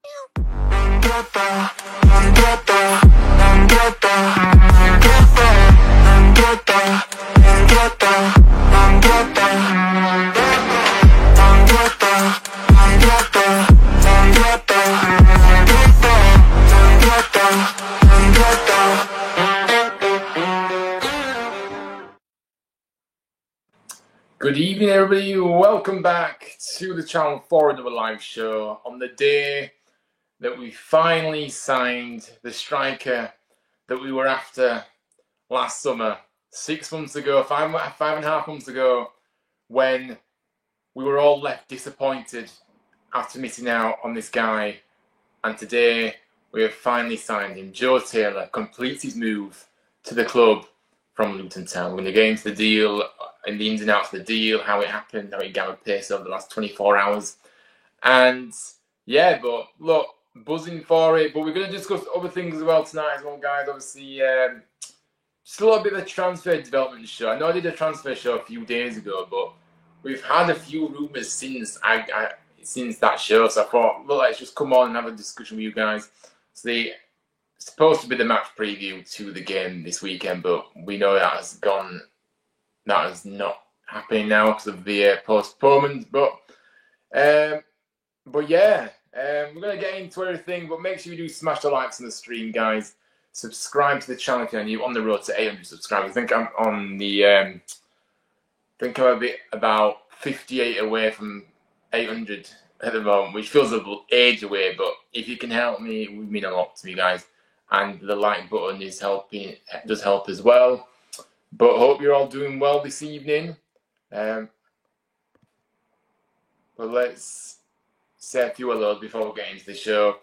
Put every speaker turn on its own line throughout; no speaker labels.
Good evening, everybody. Welcome back to the channel for another live show on the day that we finally signed the striker that we were after last summer, 6 months ago, five and a half months ago, when we were all left disappointed after missing out on this guy. And today we have finally signed him. Joe Taylor completes his move to the club from Luton Town. We're going to get into the deal and the ins and outs of the deal, how it happened, how it gathered pace over the last 24 hours. And yeah, but look, buzzing for it. But we're going to discuss other things as well tonight as well, guys. Obviously, just a little bit of a transfer development show. I know I did a transfer show a few days ago, but we've had a few rumours since since that show. So I thought, look, let's just come on and have a discussion with you guys. So it's supposed to be the match preview to the game this weekend, but we know that has gone. That is not happening now because of the postponement. But yeah, we're going to get into everything. But make sure you do smash the likes on the stream, guys. Subscribe to the channel if you're new. On the road to 800 subscribers. I think I'm on the. I think I'm a bit about 58 away from 800 at the moment, which feels a little age away. But if you can help me, it would mean a lot to me, guys. And the like button is helping. Does help as well. But hope you're all doing well this evening. But let's say a few hellos before we get into the show.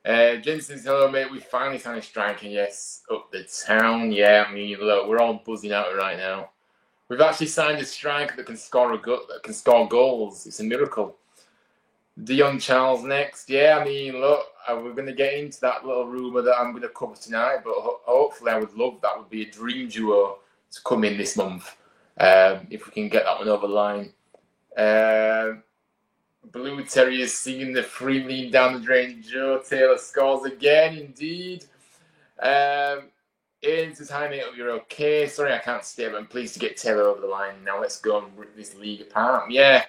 Jen says, hello, mate. We finally signed a striker. Yes, up the town. Yeah, I mean, look, we're all buzzing out right now. We've actually signed a striker that can score goals. It's a miracle. Dion Charles next. Yeah, I mean, look, we're going to get into that little rumour that I'm going to cover tonight. But hopefully, I would love that. Would be a dream duo to come in this month, if we can get that one over the line. Blue Terriers singing the free lead down the drain. Joe Taylor scores again, indeed. Ian says, hi mate, hope you're okay. Sorry I can't stay, but I'm pleased to get Taylor over the line. Now let's go and rip this league apart. Yeah,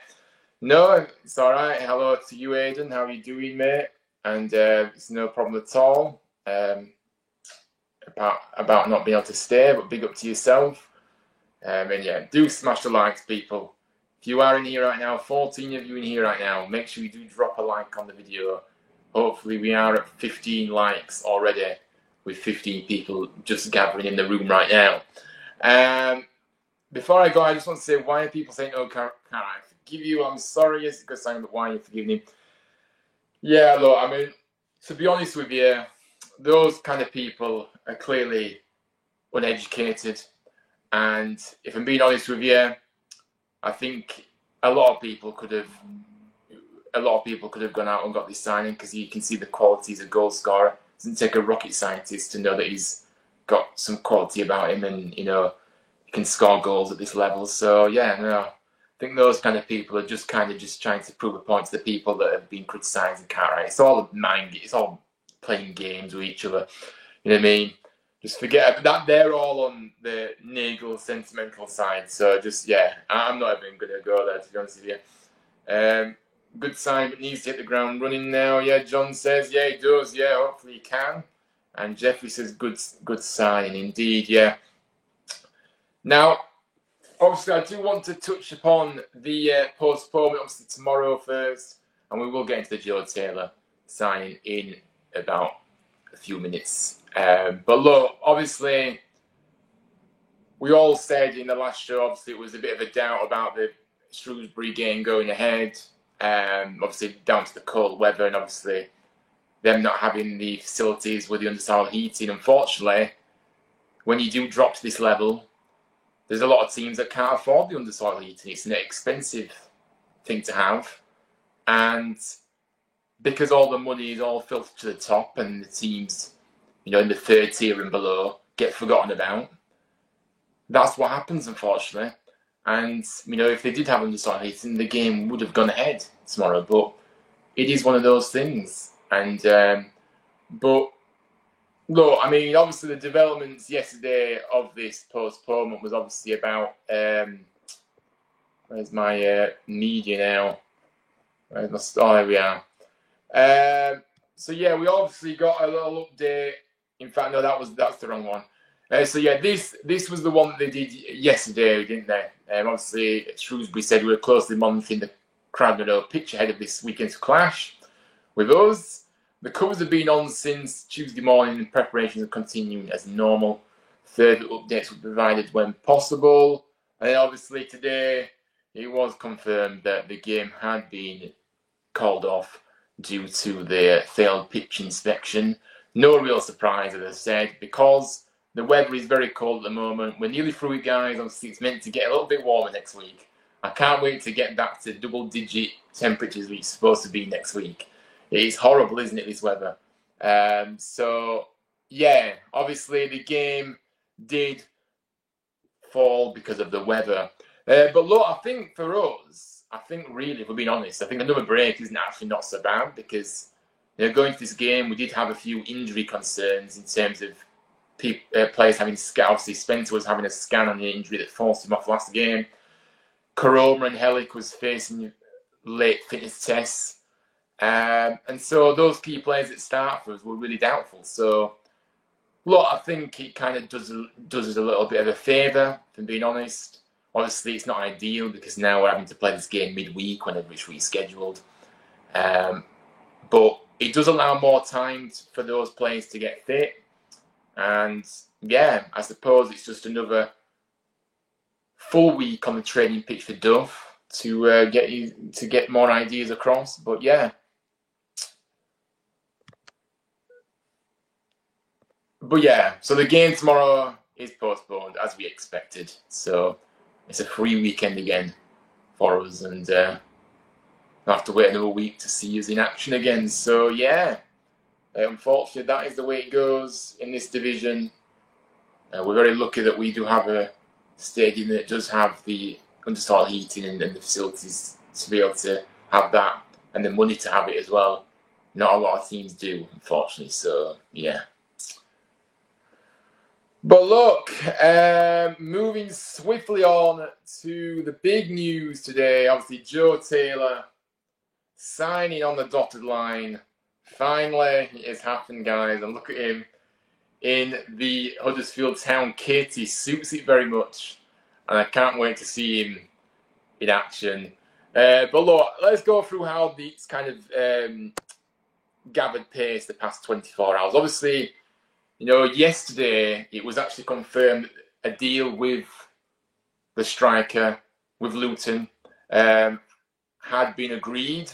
no, it's all right. Hello to you, Aidan. How are you doing, mate? And it's no problem at all. About not being able to stay, but big up to yourself. And yeah, do smash the likes, people. If you are in here right now, 14 of you in here right now, make sure you do drop a like on the video. Hopefully we are at 15 likes already, with 15 people just gathering in the room right now. Before I go, I just want to say, why are people saying, oh, can't I forgive you? I'm sorry, yes, because I'm but why are you forgiving him? Yeah, look, I mean, to be honest with you, those kind of people are clearly uneducated, and if I'm being honest with you, I think a lot of people could have gone out and got this signing, because you can see the quality as a goal scorer. It doesn't take a rocket scientist to know that he's got some quality about him, and he can score goals at this level. So yeah, no, I think those kind of people are just trying to prove a point to the people that have been criticising Cartwright. It's all it's all playing games with each other. You know what I mean? Just forget that they're all on the Nagel sentimental side. So just, yeah, I'm not even going to go there, to be honest with you. Good sign, but needs to hit the ground running now. Yeah, John says, yeah, he does. Yeah, hopefully he can. And Jeffrey says, good sign, indeed, yeah. Now, obviously, I do want to touch upon the postponement, obviously, tomorrow first. And we will get into the Joe Taylor signing in about a few minutes. But look, obviously, we all said in the last show, obviously, it was a bit of a doubt about the Shrewsbury game going ahead. Obviously, down to the cold weather, and obviously, them not having the facilities with the undersoil heating. Unfortunately, when you do drop to this level, there's a lot of teams that can't afford the undersoil heating. It's an expensive thing to have. And because all the money is all filtered to the top, and the teams, in the third tier and below get forgotten about, that's what happens, unfortunately. And, if they did have undersoil heating, the game would have gone ahead tomorrow. But it is one of those things. And but look, I mean, obviously the developments yesterday of this postponement was obviously about where's my media now? Where's my story? We are. So yeah, we obviously got a little update. In fact, no, that's the wrong one. So yeah, this was the one that they did yesterday, didn't they? Obviously, Shrewsbury said we were closely monitoring the Cradman Road pitch ahead of this weekend's clash with us. The covers have been on since Tuesday morning and preparations are continuing as normal. Further updates will be provided when possible. And then obviously today it was confirmed that the game had been called off due to the failed pitch inspection. No real surprise, as I said, because the weather is very cold at the moment. We're nearly through it, guys. Obviously, it's meant to get a little bit warmer next week. I can't wait to get back to double-digit temperatures which it's supposed to be next week. It is horrible, isn't it, this weather? So, yeah, obviously the game did fall because of the weather. But look, I think for us, really, if we're being honest, I think another break isn't actually not so bad because, going to this game, we did have a few injury concerns in terms of players having scans. Obviously, Spencer was having a scan on the injury that forced him off last game. Koroma and Helik was facing late fitness tests. And so those key players that start for us were really doubtful. So, look, I think it kind of does us a little bit of a favour, if I'm being honest. Obviously, it's not ideal because now we're having to play this game midweek whenever it's rescheduled. But it does allow more time for those players to get fit. And, yeah, I suppose it's just another full week on the training pitch for Duff to get more ideas across. But, yeah. But yeah, so the game tomorrow is postponed as we expected. So it's a free weekend again for us, and we'll have to wait another week to see us in action again. So yeah, unfortunately, that is the way it goes in this division. We're very lucky that we do have a stadium that does have the understall heating and the facilities to be able to have that, and the money to have it as well. Not a lot of teams do, unfortunately. So yeah. But look, moving swiftly on to the big news today. Obviously, Joe Taylor signing on the dotted line. Finally, it has happened, guys. And look at him in the Huddersfield Town kit. He suits it very much. And I can't wait to see him in action. But look, let's go through how these kind of gathered pace the past 24 hours. Obviously, yesterday it was actually confirmed a deal with the striker, with Luton, had been agreed.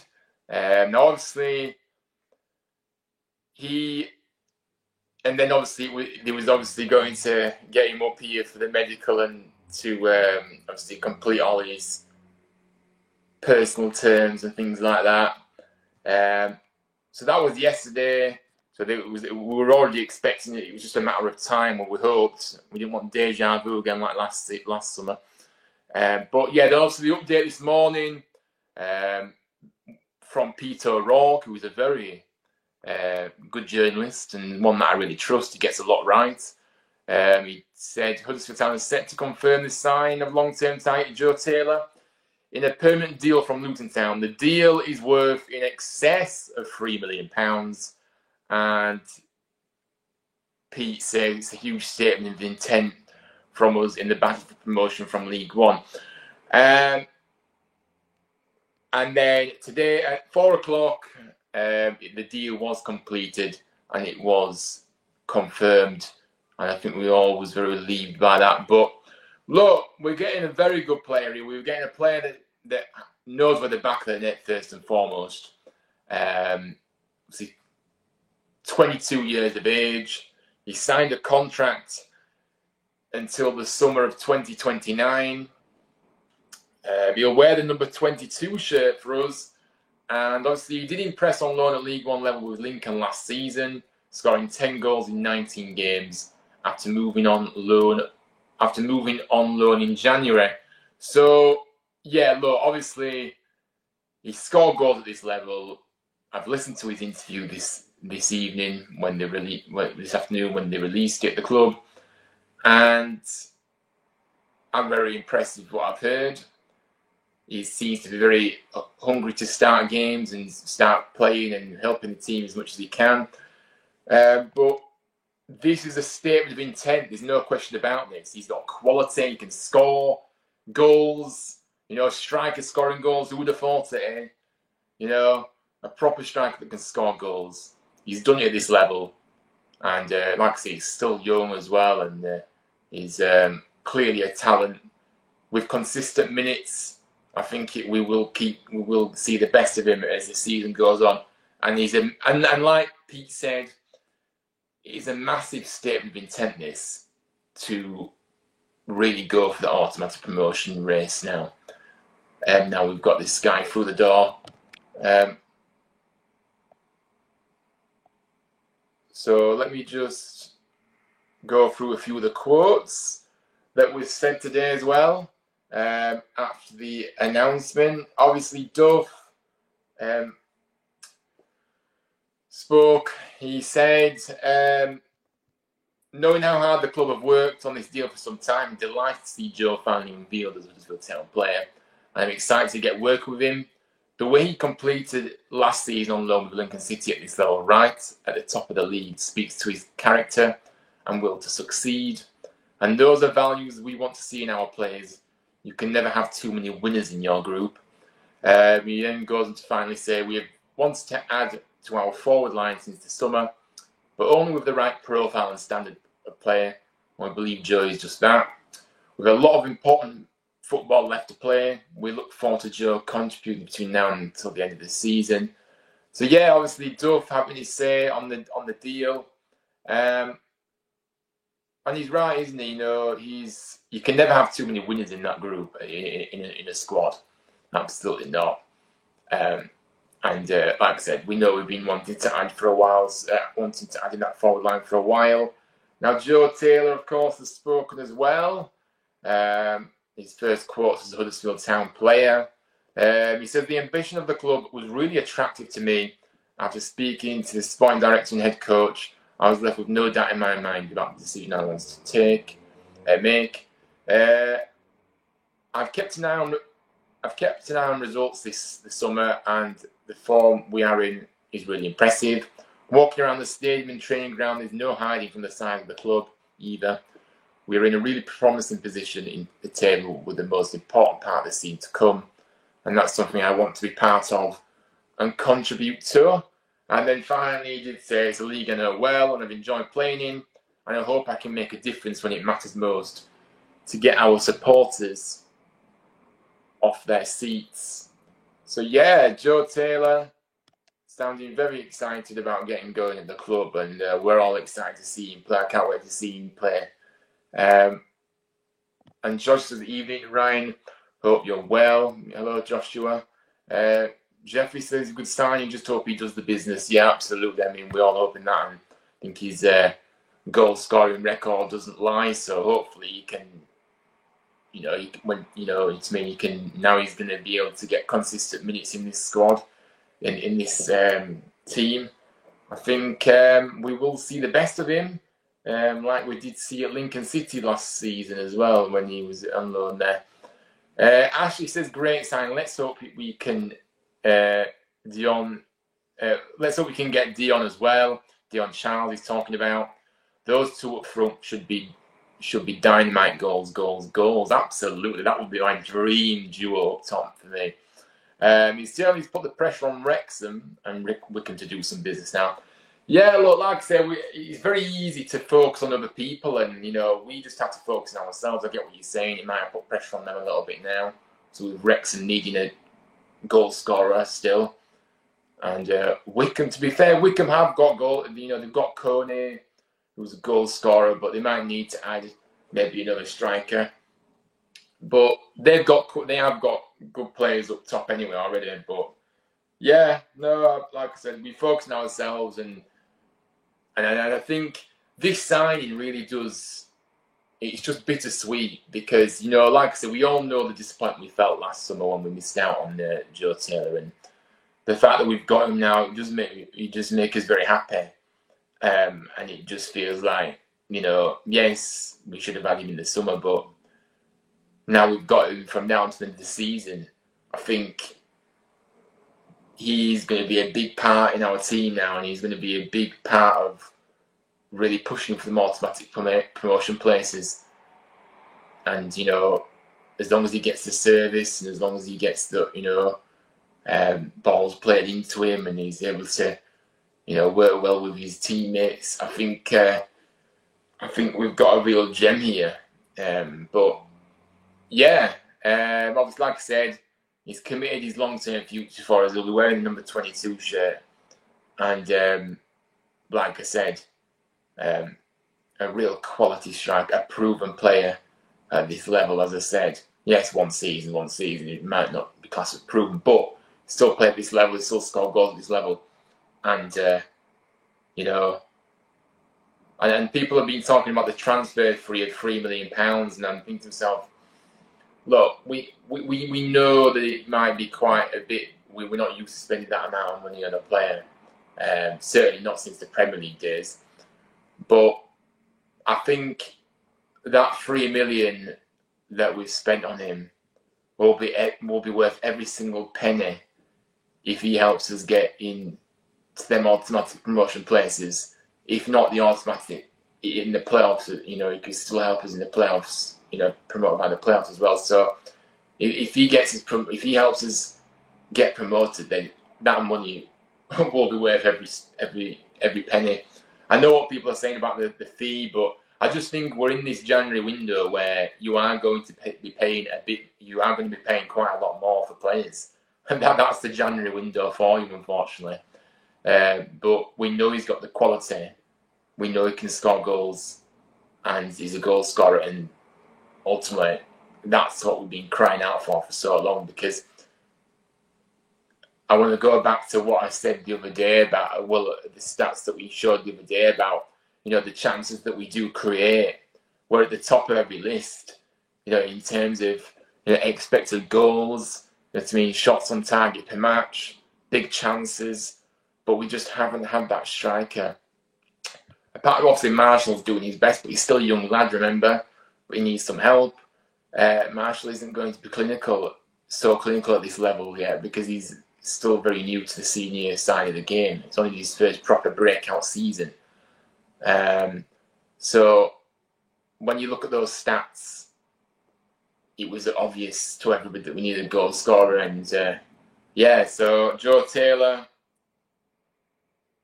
Now, obviously, there was obviously going to get him up here for the medical and to obviously complete all his personal terms and things like that. So that was yesterday. So we were already expecting it. It was just a matter of time, or we hoped. We didn't want deja vu again like last summer. But yeah, then also the update this morning from Peter O'Rourke, who is a very good journalist and one that I really trust. He gets a lot right. He said Huddersfield Town is set to confirm the sign of long-term target Joe Taylor in a permanent deal from Luton Town. The deal is worth in excess of £3 million. And Pete says it's a huge statement of intent from us in the battle for promotion from League One. And then today at 4 o'clock, the deal was completed and it was confirmed. And I think we all was very relieved by that. But look, we're getting a very good player here. We're getting a player that knows where the back of the net first and foremost. 22 years of age. He signed a contract until the summer of 2029. He'll wear the number 22 shirt for us. And obviously, he did impress on loan at League One level with Lincoln last season, scoring 10 goals in 19 games after moving on loan in January. So, yeah, look, obviously, he scored goals at this level. I've listened to his interview this evening this afternoon when they released it at the club, and I'm very impressed with what I've heard. He seems to be very hungry to start games and start playing and helping the team as much as he can. But this is a statement of intent. There's no question about this. He's got quality. He can score goals. You know, striker scoring goals. Who would have thought it, eh? You know, a proper striker that can score goals. He's done it at this level. And like I say, he's still young as well. And he's clearly a talent. With consistent minutes, I think we will see the best of him as the season goes on. And and like Pete said, it's a massive statement of intent, this, to really go for the automatic promotion race now. And now we've got this guy through the door. So let me just go through a few of the quotes that was said today as well. After the announcement, obviously Duff spoke. He said, knowing how hard the club have worked on this deal for some time, I'm delighted to see Joe finally revealed as a Huddersfield Town player. I'm excited to get working with him. The way he completed last season on loan with Lincoln City at this level, right at the top of the league, speaks to his character and will to succeed. And those are values we want to see in our players. You can never have too many winners in your group. He then goes on to finally say, we have wanted to add to our forward line since the summer, but only with the right profile and standard of player. I believe Joe is just that. With a lot of important football left to play, we look forward to Joe contributing between now and until the end of the season. So yeah, obviously Duff having his say on the deal. And he's right, isn't he? You know, you can never have too many winners in that group, in a squad. Absolutely not. And like I said, we know we've been wanting to add for a while, wanting to add in that forward line for a while. Now, Joe Taylor, of course, has spoken as well. His first quotes as a Huddersfield Town player. He said, the ambition of the club was really attractive to me. After speaking to the sporting director and head coach, I was left with no doubt in my mind about the decision I wanted to make. I've kept an eye on results this summer, and the form we are in is really impressive. Walking around the stadium and training ground, there's no hiding from the size of the club either. We're in a really promising position in the table with the most important part of the season to come, and that's something I want to be part of and contribute to. And then finally, he did say, it's a league I know well and I've enjoyed playing in, and I hope I can make a difference when it matters most to get our supporters off their seats. So yeah, Joe Taylor sounding very excited about getting going at the club, and we're all excited to see him play. I can't wait to see him play. And Josh says, evening, Ryan. Hope you're well. Hello, Joshua. Jeffrey says, good signing. Just hope he does the business. Yeah, absolutely. I mean, we're all hoping that. And I think his goal scoring record doesn't lie. So hopefully he can, now he's going to be able to get consistent minutes in this squad, in this team. I think we will see the best of him. Like we did see at Lincoln City last season as well when he was on loan there. Ashley says, great sign. Let's hope we can Dion. Let's hope we can get Dion as well. Dion Charles is talking about. Those two up front should be dynamite goals. Absolutely, that would be my dream duo up top for me. He's put the pressure on Wrexham and Rick Wickham to do some business now. Yeah, look, like I said, it's very easy to focus on other people, and we just have to focus on ourselves. I get what you're saying. It might have put pressure on them a little bit now. So with Wrexham needing a goal scorer still, and Wickham. To be fair, Wickham have got goal. They've got Kone, who's a goal scorer, but they might need to add maybe another striker. But they have got good players up top anyway already. But yeah, no, like I said, we focus on ourselves, and I think this signing really does. It's just bittersweet because like I said, we all know the disappointment we felt last summer when we missed out on Joe Taylor, and the fact that we've got him now, it just make us very happy. And it just feels like, yes, we should have had him in the summer, but now we've got him from now to the end of the season. I think he's going to be a big part in our team now, and he's going to be a big part of really pushing for the automatic promotion places. And, as long as he gets the service and as long as he gets the, balls played into him and he's able to, work well with his teammates, I think we've got a real gem here. But yeah, obviously, like I said, he's committed his long-term future for us. He'll be wearing the number 22 shirt, and like I said, a real quality striker, a proven player at this level. As I said, yes, one season, it might not be classed as proven, but still play at this level, still score goals at this level, and and people have been talking about the transfer fee of £3 million, and I'm thinking to myself, look, we know that it might be quite a bit. We're not used to spending that amount of money on a player, certainly not since the Premier League days. But I think that £3 million that we've spent on him will be worth every single penny if he helps us get in to them automatic promotion places. If not the automatic in the playoffs, he can still help us in the playoffs. Promoted by the playoffs as well. So if he helps us get promoted, then that money will be worth every penny. I know what people are saying about the fee, but I just think we're in this January window where you are going to be paying a bit. You are going to be paying quite a lot more for players, and that's the January window for him, unfortunately. But we know he's got the quality. We know he can score goals, and he's a goal scorer. And ultimately, that's what we've been crying out for so long. Because I want to go back to what I said the other day about the stats that we showed the other day about the chances that we do create. We're at the top of every list. In terms of expected goals. Shots on target per match, big chances. But we just haven't had that striker. Apart from obviously Marshall's doing his best, but he's still a young lad, remember? But he needs some help. Marshall isn't going to be so clinical at this level yet because he's still very new to the senior side of the game. It's only his first proper breakout season. So when you look at those stats, it was obvious to everybody that we needed a goal scorer. And so Joe Taylor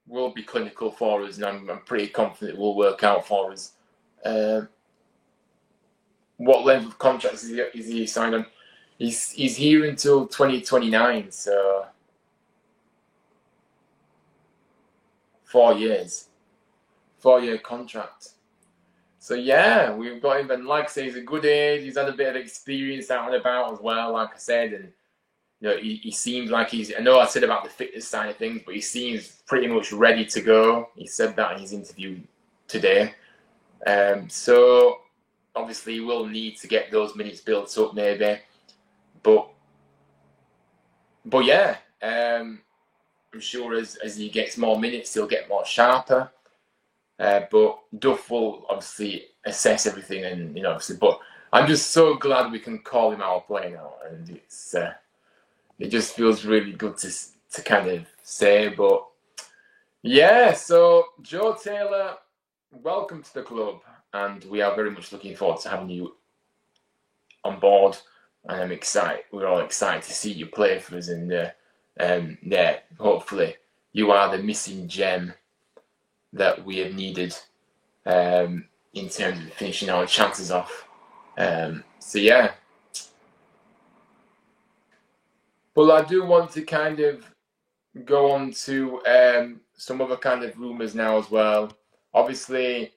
will be clinical for us, and I'm pretty confident it will work out for us. What length of contract is he signed on? He's here until 2029, so 4 years. 4-year contract. So yeah, we've got him, and like I say, he's a good age. He's had a bit of experience out and about as well, like I said, and he seems like I know I said about the fitness side of things, but he seems pretty much ready to go. He said that in his interview today. So obviously we'll need to get those minutes built up maybe. But yeah, I'm sure as he gets more minutes, he'll get more sharper. But Duff will obviously assess everything, and obviously. But I'm just so glad we can call him our player now, and it just feels really good to kind of say. But yeah, so Joe Taylor, welcome to the club, and we are very much looking forward to having you on board. And I'm excited. We're all excited to see you play for us, and hopefully you are the missing gem that we have needed in terms of finishing our chances off. So yeah. Well, I do want to kind of go on to some other kind of rumours now as well. Obviously,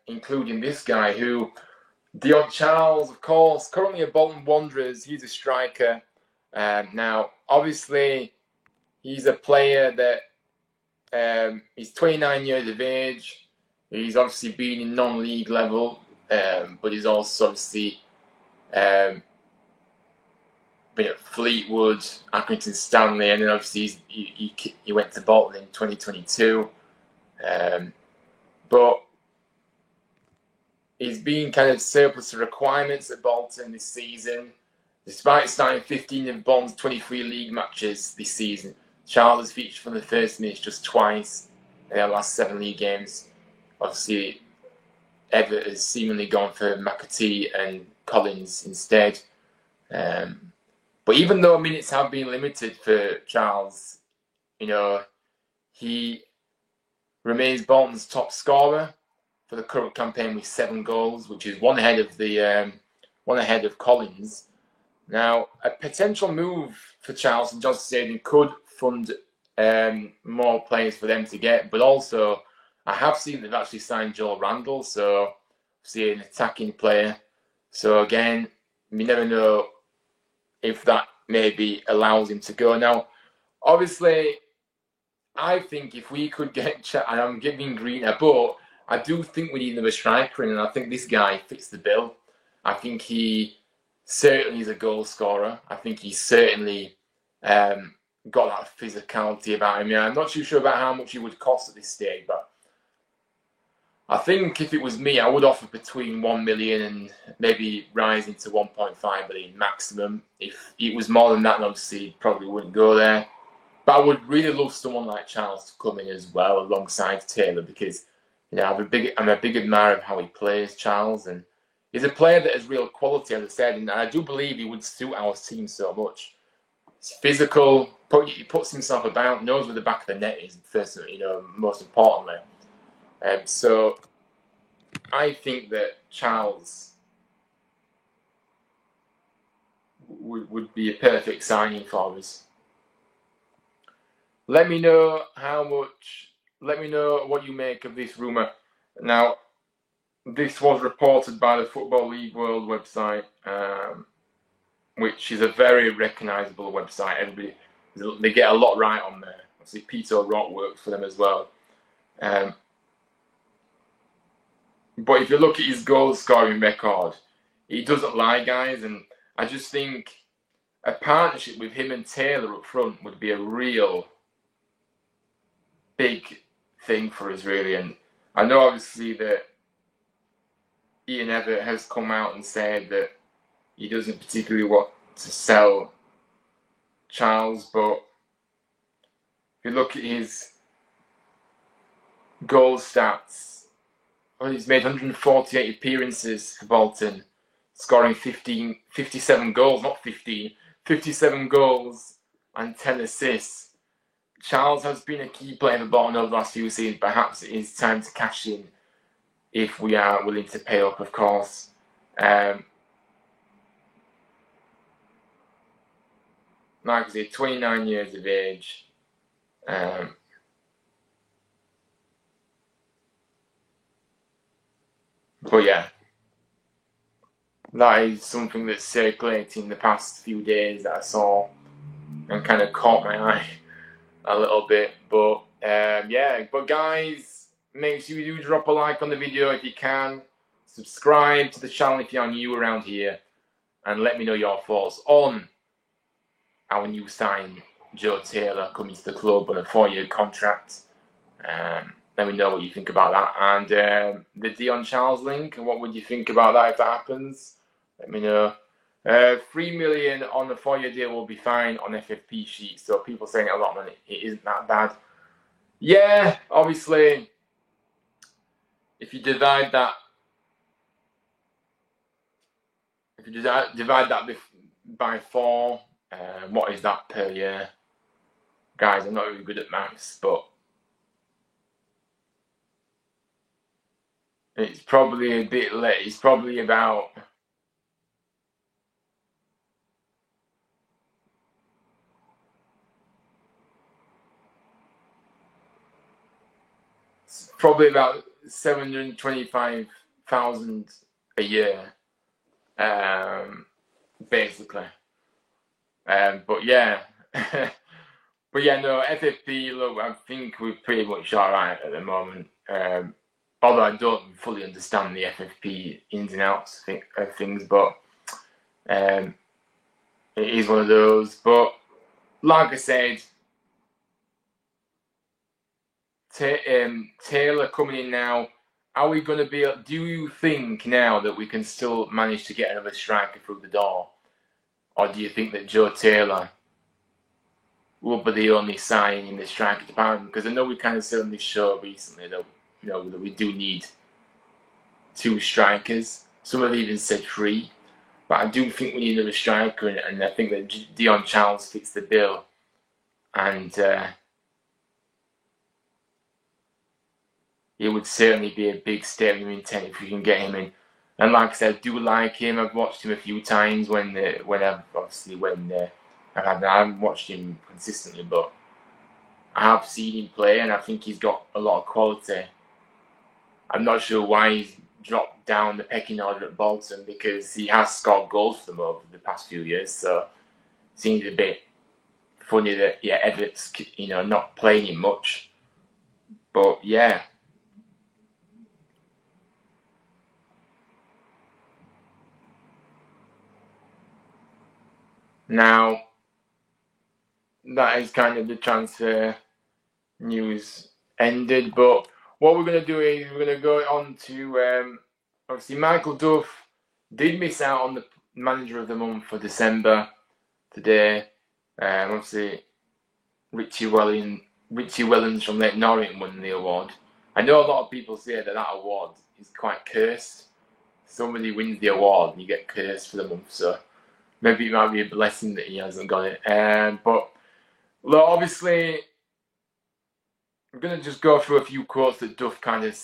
including this guy Dion Charles, of course, currently at Bolton Wanderers. He's a striker. Now, obviously, he's a player that he's 29 years of age. He's obviously been in non-league level, but he's also obviously Been at Fleetwood, Accrington Stanley, and then obviously he went to Bolton in 2022. But he's been kind of surplus to requirements at Bolton this season. Despite starting 15 of Bolton's 23 league matches this season, Charles has featured from the first minute just twice in their last 7 league games. Obviously, Everett has seemingly gone for McAtee and Collins instead. But even though minutes have been limited for Charles, he remains Bolton's top scorer for the current campaign with 7 goals, which is one ahead of Collins. Now, a potential move for Charles and Johnson Stadium could fund more players for them to get, but also I have seen they've actually signed Joel Randall, so see an attacking player. So again, we never know if that maybe allows him to go. Now, obviously, I think if we could get, and I'm giving Green a but I do think we need another striker in, and I think this guy fits the bill. I think he certainly is a goal scorer. I think he certainly got that physicality about him. I'm not too sure about how much he would cost at this stage, but I think if it was me, I would offer between 1 million and maybe rising to 1.5 million maximum. If it was more than that, obviously probably wouldn't go there. But I would really love someone like Charles to come in as well alongside Taylor, because I'm a big admirer of how he plays, Charles, and he's a player that has real quality, as I said, and I do believe he would suit our team so much. He's physical, he puts himself about, knows where the back of the net is, first, most importantly. So I think that Charles would be a perfect signing for us. Let me know what you make of this rumour. Now, this was reported by the Football League World website, which is a very recognisable website. They get a lot right on there. Obviously, Peter O'Rourke works for them as well. But if you look at his goal scoring record, he doesn't lie, guys. And I just think a partnership with him and Taylor up front would be a real big thing for us, really. And I know, obviously, that Ian Everett has come out and said that he doesn't particularly want to sell Charles, but if you look at his goal stats, he's made 148 appearances for Bolton, scoring 57 goals, not 15, 57 goals and 10 assists. Charles has been a key player for Bolton over the last few seasons. Perhaps it is time to cash in if we are willing to pay up, of course. Like I say, 29 years of age. But yeah, that is something that's circulating the past few days that I saw and kind of caught my eye a little bit. But but guys, make sure you do drop a like on the video if you can. Subscribe to the channel if you're new around here, and let me know your thoughts on our new sign, Joe Taylor, coming to the club on a 4-year contract. Let me know what you think about that. And the Dion Charles link, what would you think about that if that happens? Let me know. 3 million on the 4-year deal will be fine on FFP sheet. So people saying a lot of money, it isn't that bad. Yeah, obviously, if you divide that, by 4, what is that per year? Guys, I'm not really good at maths, but it's probably a bit late. It's probably about about 725,000 a year, basically. But yeah, no, FFP. Look, I think we're pretty much all right at the moment. Although I don't fully understand the FFP ins and outs of things, but It is one of those. But like I said, Taylor coming in now. Are we going to be? Do you think now that we can still manage to get another striker through the door, or do you think that Joe Taylor will be the only signing in the striker department? Because I know we kind of said on this show recently that that we do need 2 strikers. Some have even said 3, but I do think we need another striker, and I think that Dion Charles fits the bill, and it would certainly be a big statement of intent if we can get him in. And like I said, I do like him. I've watched him a few times I haven't watched him consistently, but I have seen him play, and I think he's got a lot of quality. I'm not sure why he's dropped down the pecking order at Bolton, because he has scored goals for them over the past few years. So it seems a bit funny that Everett's not playing him much. But yeah. Now, that is kind of the transfer news ended. But what we're going to do is we're going to go on to, obviously, Michael Duff did miss out on the Manager of the Month for December today. Obviously, Richie Wellens from Lake Norriton won the award. I know a lot of people say that award is quite cursed. Somebody wins the award and you get cursed for the month, so maybe it might be a blessing that he hasn't got it. But look, obviously, I'm going to just go through a few quotes that Duff kind of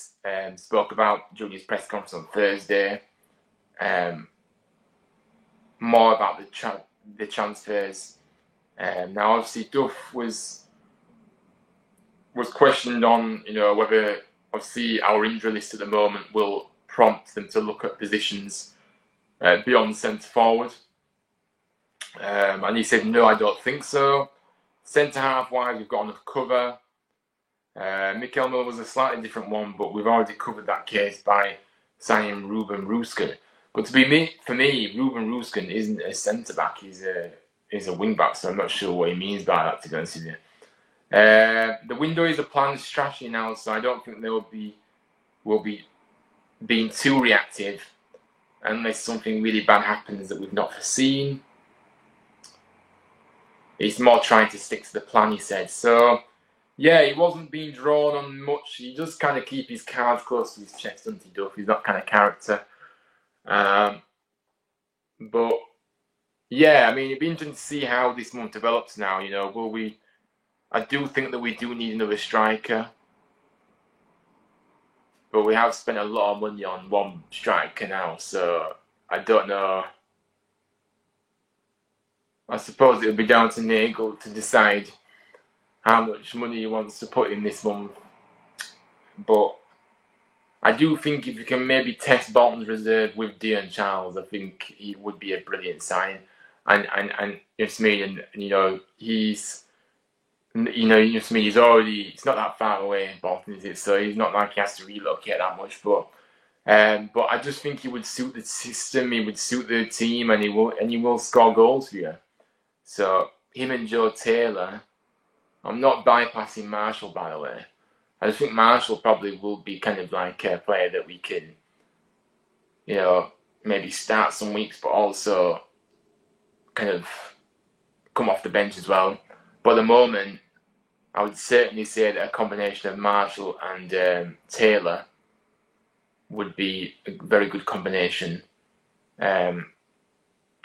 spoke about during his press conference on Thursday. More about the transfers. Now, obviously, Duff was questioned on, whether, obviously, our injury list at the moment will prompt them to look at positions beyond centre forward. And he said, no, I don't think so. Centre half wise, we've got enough cover. Mikael Miller was a slightly different one, but we've already covered that case by signing Ruben Roosken. But for me, Ruben Roosken isn't a centre back; he's a wing back. So I'm not sure what he means by that, to be honest with you. The window is a planned strategy now, so I don't think they will be being too reactive unless something really bad happens that we've not foreseen. He's more trying to stick to the plan, he said. So, yeah, he wasn't being drawn on much. He does kind of keep his cards close to his chest, doesn't he, Duff? He's that kind of character. But, yeah, I mean, it'd be interesting to see how this month develops now. I do think that we do need another striker. But we have spent a lot of money on one striker now, so I don't know. I suppose it would be down to Nagel to decide how much money he wants to put in this month. But I do think if you can maybe test Bolton's reserve with Dion Charles, I think he would be a brilliant sign. And it's me, and he's he's not that far away in Bolton, is it? So he's not like he has to relocate that much. But I just think he would suit the system, he would suit the team, and he will score goals for you. So him and Joe Taylor. I'm not bypassing Marshall, by the way. I just think Marshall probably will be kind of like a player that we can, maybe start some weeks, but also kind of come off the bench as well. But at the moment, I would certainly say that a combination of Marshall and Taylor would be a very good combination.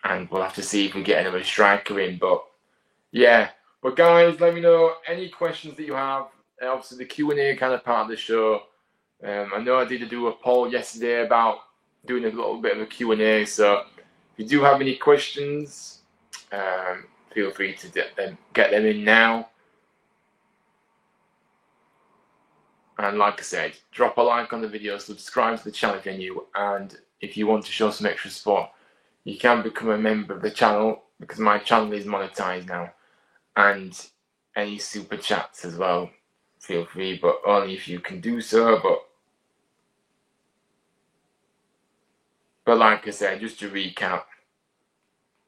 And we'll have to see if we get another striker in. But yeah. But guys, let me know any questions that you have. Obviously, the Q&A kind of part of the show. I know I did do a poll yesterday about doing a little bit of a Q&A. So if you do have any questions, feel free to get them in now. And like I said, drop a like on the video, subscribe to the channel if you're new, and if you want to show some extra support, you can become a member of the channel, because my channel is monetized now. And any super chats as well, feel free, but only if you can do so. But like I said, just to recap,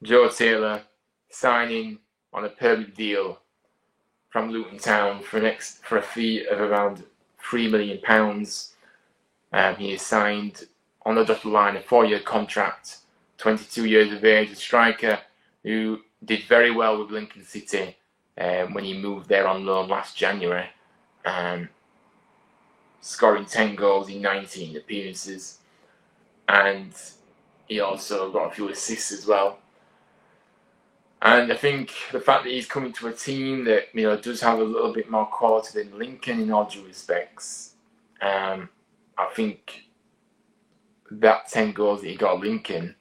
Joe Taylor signing on a permanent deal from Luton Town for a fee of around £3 million. He is signed on the dotted line a 4-year contract, 22 years of age, a striker who did very well with Lincoln City when he moved there on loan last January, scoring 10 goals in 19 appearances, and he also got a few assists as well. And I think the fact that he's coming to a team that does have a little bit more quality than Lincoln in all due respects, I think that 10 goals that he got at Lincoln,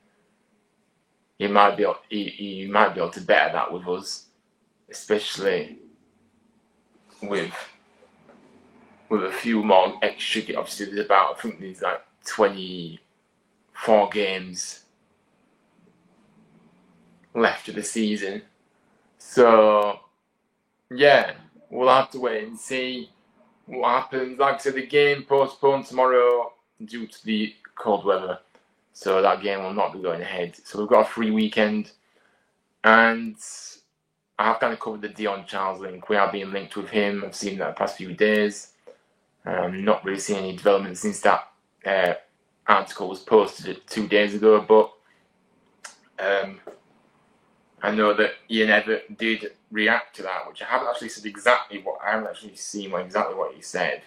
he might be able to better that with us, especially with a few more extra. Obviously, I think there's like 24 games left of the season. So yeah, we'll have to wait and see what happens. Like I said, the game postponed tomorrow due to the cold weather, so that game will not be going ahead. So we've got a free weekend, and I have kind of covered the Dion Charles link. We are being linked with him. I've seen that the past few days. Not really seen any development since that article was posted 2 days ago, but I know that Ian Evatt did react to that, which I haven't actually seen exactly what he said,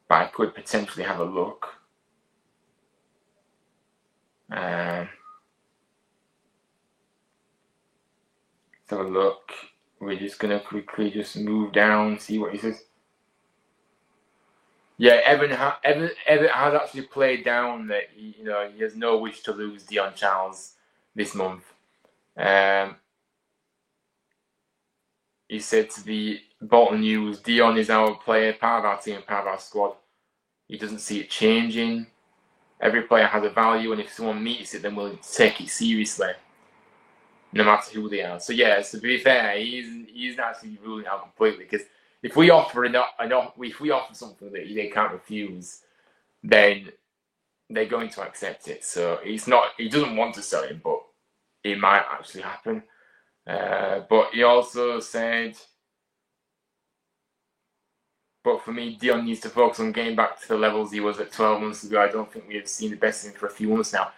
but I could potentially have a look. Let's have a look. We're just gonna quickly just move down, see what he says. Yeah, Evatt has actually played down that he has no wish to lose Dion Charles this month. He said to the Bolton News, "Dion is our player, part of our team, part of our squad. He doesn't see it changing. Every player has a value, and if someone meets it, then we'll take it seriously, no matter who they are." So yeah, to be fair, he's not actually ruling it out completely, because if we offer something that they can't refuse, then they're going to accept it. So he doesn't want to sell him, but it might actually happen. But he also said, "But for me, Dion needs to focus on getting back to the levels he was at 12 months ago. I don't think we have seen the best of him for a few months now."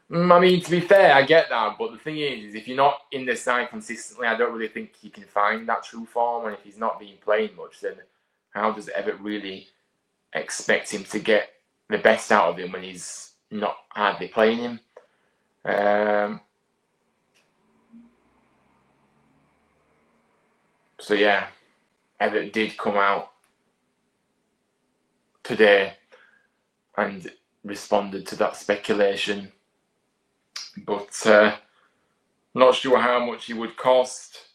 I mean, to be fair, I get that, but the thing is if you're not in the side consistently, I don't really think you can find that true form. And if he's not been playing much, then how does Evatt really expect him to get the best out of him when he's not hardly playing him? So yeah, Evatt did come out today and responded to that speculation, but not sure how much he would cost,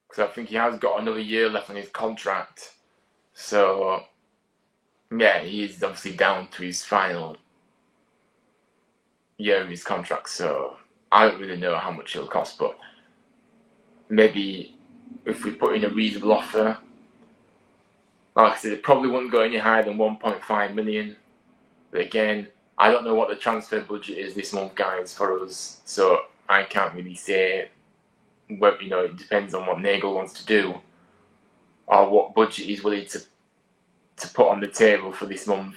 because I think he has got another year left on his contract. So yeah, he is obviously down to his final year of his contract, so I don't really know how much he'll cost, but maybe if we put in a reasonable offer, like I said, it probably wouldn't go any higher than 1.5 million. But again, I don't know what the transfer budget is this month, guys, for us, so I can't really say. It depends on what Nagel wants to do, or what budget he's willing to put on the table for this month.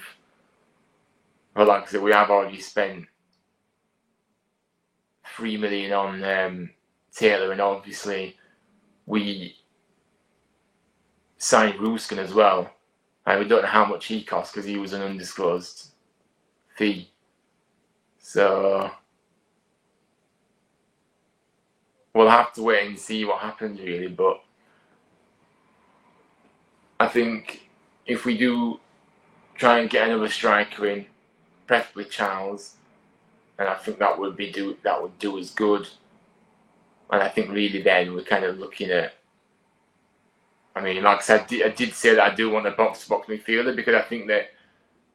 But like I said, we have already spent £3 million on Taylor, and obviously we signed Ruskin as well, and we don't know how much he cost because he was an undisclosed fee. So we'll have to wait and see what happens, really. But I think if we do try and get another striker in, preferably Charles, and I think that would do us good. And I think really then we're kind of looking at, I mean, like I said, I did say that I do want a box-to-box midfielder, because I think that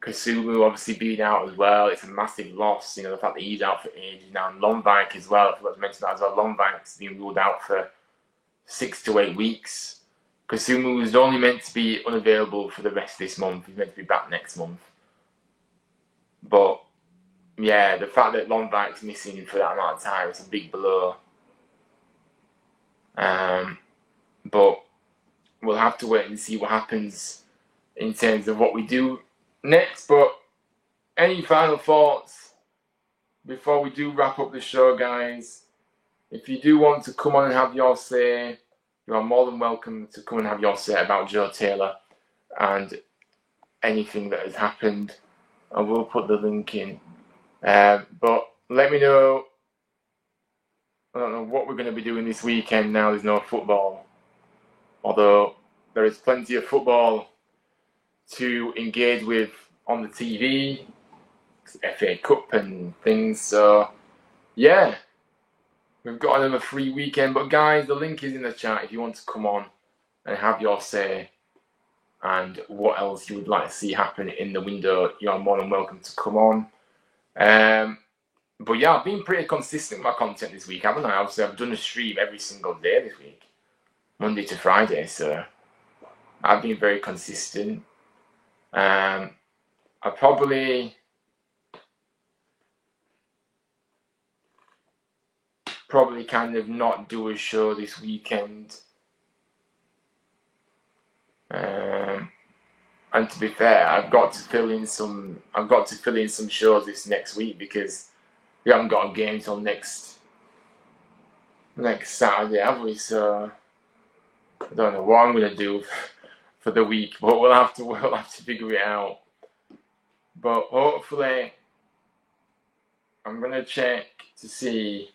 Kasumu obviously being out as well, it's a massive loss. The fact that he's out for ages now, and Longbank as well. I forgot to mention that as well. Longbank's been ruled out for 6 to 8 weeks. Kasumu was only meant to be unavailable for the rest of this month. He's meant to be back next month. But yeah, the fact that Longbank's missing for that amount of time is a big blow But we'll have to wait and see what happens in terms of what we do next. But any final thoughts before we do wrap up the show, guys? If you do want to come on and have your say, you are more than welcome to come and have your say about Joe Taylor and anything that has happened. I will put the link in. But let me know. I don't know what we're going to be doing this weekend now there's no football. Although there is plenty of football to engage with on the TV, FA Cup and things. So, yeah, we've got another free weekend. But guys, the link is in the chat if you want to come on and have your say and what else you would like to see happen in the window. You're more than welcome to come on. But yeah, I've been pretty consistent with my content this week, haven't I? Obviously, I've done a stream every single day this week, Monday to Friday, so I've been very consistent. I probably kind of not do a show this weekend. And to be fair, I've got to fill in some shows this next week because we haven't got a game till next Saturday, have we? So I don't know what I'm gonna do for the week, but we'll have to figure it out. But hopefully, I'm gonna check to see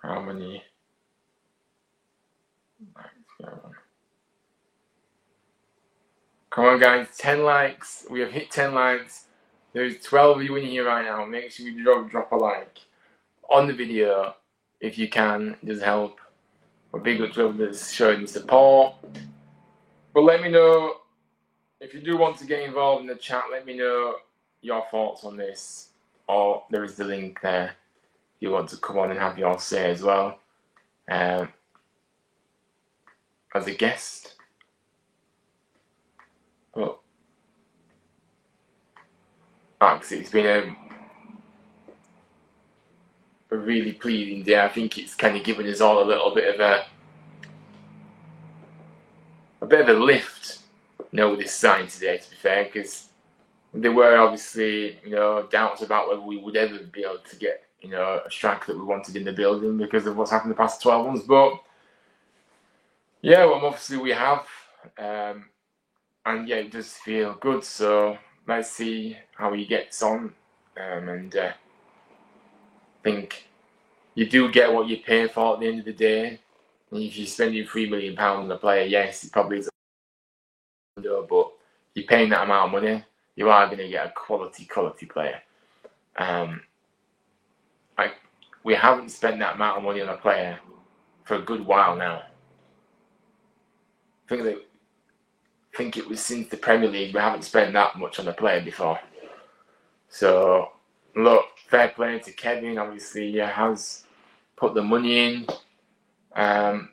how many. Come on, guys! 10 likes. We have hit 10 likes. There's 12 of you in here right now. Make sure you drop a like on the video if you can. It does help. A big up to others showing support. But let me know if you do want to get involved in the chat. Let me know your thoughts on this, or there is the link there if you want to come on and have your say as well, as a guest. But actually, it's been a really pleasing day. I think it's kind of given us all a little bit of a lift, with this sign today, to be fair, because there were obviously, doubts about whether we would ever be able to get, a striker that we wanted in the building because of what's happened the past 12 months. But yeah, well, obviously we have, and yeah, it does feel good. So let's see how he gets on, and I think you do get what you pay for at the end of the day. And if you're spending £3 million on a player, yes, it probably is a window, but you're paying that amount of money, you are going to get a quality player. We haven't spent that amount of money on a player for a good while now. I think it was since the Premier League we haven't spent that much on a player before. So look, fair play to Kevin. Obviously, he has put the money in, and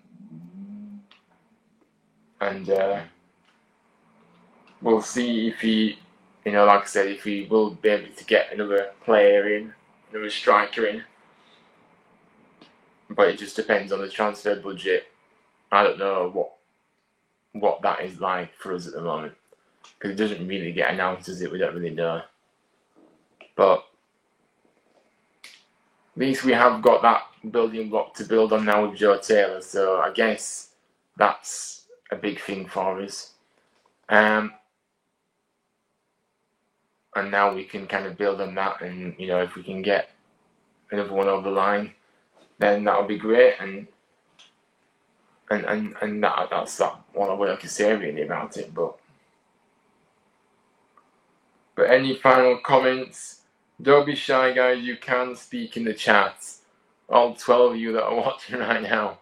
we'll see if he, like I said, if he will be able to get another player in, another striker in. But it just depends on the transfer budget. I don't know what that is like for us at the moment, because it doesn't really get announced, does it? We don't really know. But at least we have got that building block to build on now with Joe Taylor, so I guess that's a big thing for us. And now we can kind of build on that, and if we can get another one over the line, then that'll be great. And that's what I can say really about it. But any final comments? Don't be shy, guys. You can speak in the chat. All 12 of you that are watching right now.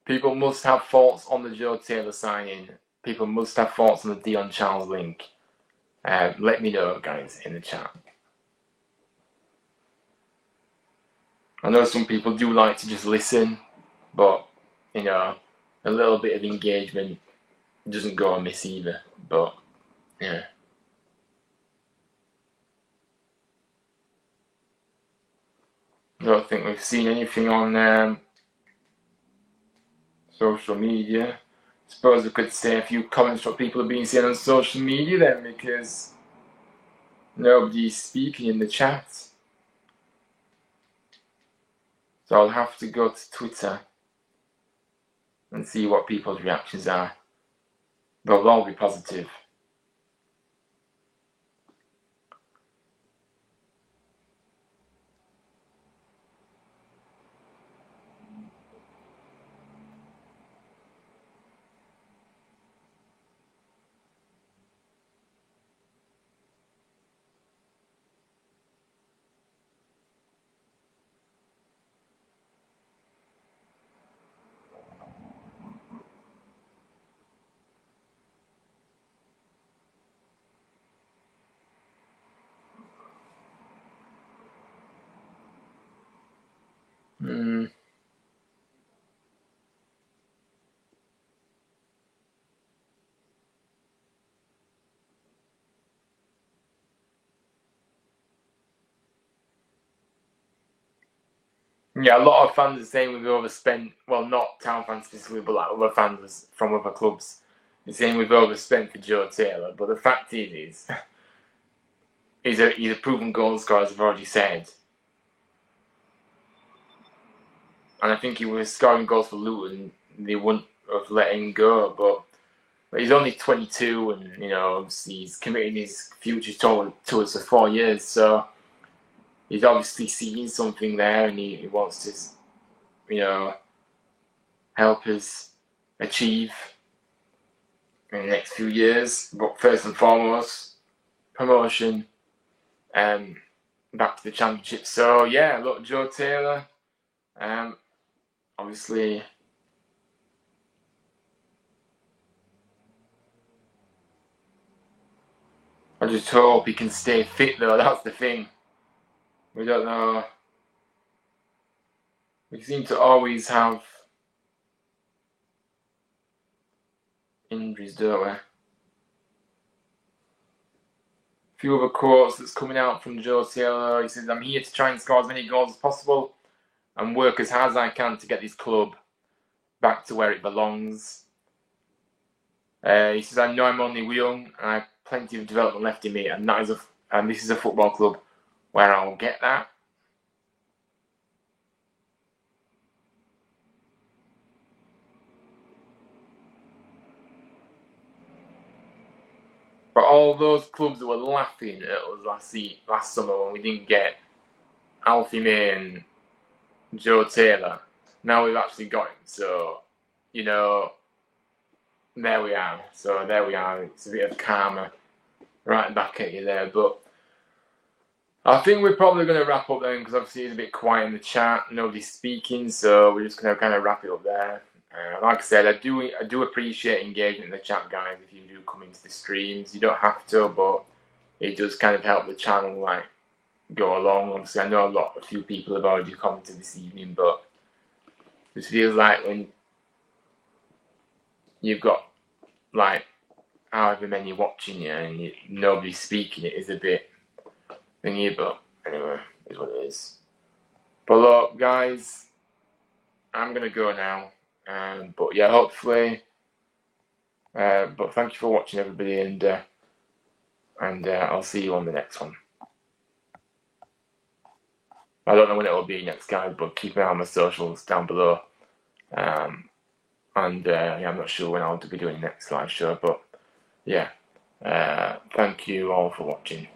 People must have thoughts on the Joe Taylor signing. People must have thoughts on the Dion Charles link. Let me know, guys, in the chat. I know some people do like to just listen, but a little bit of engagement doesn't go amiss either. But yeah. don't think we've seen anything on social media. Suppose we could say a few comments what people have been saying on social media then, because nobody's speaking in the chat. So I'll have to go to Twitter and see what people's reactions are. They'll all be positive. Yeah, a lot of fans are saying we've overspent. Well, not Town fans specifically, but like other fans from other clubs. They're saying we've overspent for Joe Taylor. But the fact is he's a proven goal scorer, as I've already said. And I think he was scoring goals for Luton. They wouldn't have let him go. But he's only 22, and he's committing his future to us for 4 years. So he's obviously seeing something there, and he wants to, help us achieve in the next few years. But first and foremost, promotion back to the Championship. So yeah, look, Joe Taylor, obviously I just hope he can stay fit though, that's the thing. We don't know. We seem to always have injuries, don't we? A few other quotes that's coming out from Joe Taylor. He says, "I'm here to try and score as many goals as possible and work as hard as I can to get this club back to where it belongs." He says, "I know I'm only young and I have plenty of development left in me, and this is a football club where I'll get that." But all those clubs that were laughing at us last summer when we didn't get Alfie May and Joe Taylor, now we've actually got him. So, there we are. So there we are. It's a bit of karma right back at you there. But I think we're probably going to wrap up then, because obviously it's a bit quiet in the chat. Nobody's speaking, so we're just going to kind of wrap it up there. Like I said, I do appreciate engagement in the chat, guys. If you do come into the streams, you don't have to, but it does kind of help the channel go along. Obviously, I know a few people have already commented this evening, but it just feels like when you've got however many watching you and nobody's speaking, it is a bit thingy. But anyway, it's what it is. But look, guys, I'm gonna go now. But yeah, hopefully. But thank you for watching, everybody, and I'll see you on the next one. I don't know when it will be next, guys, but keep an eye on my socials down below. Yeah, I'm not sure when I'll be doing the next live show, but yeah, thank you all for watching.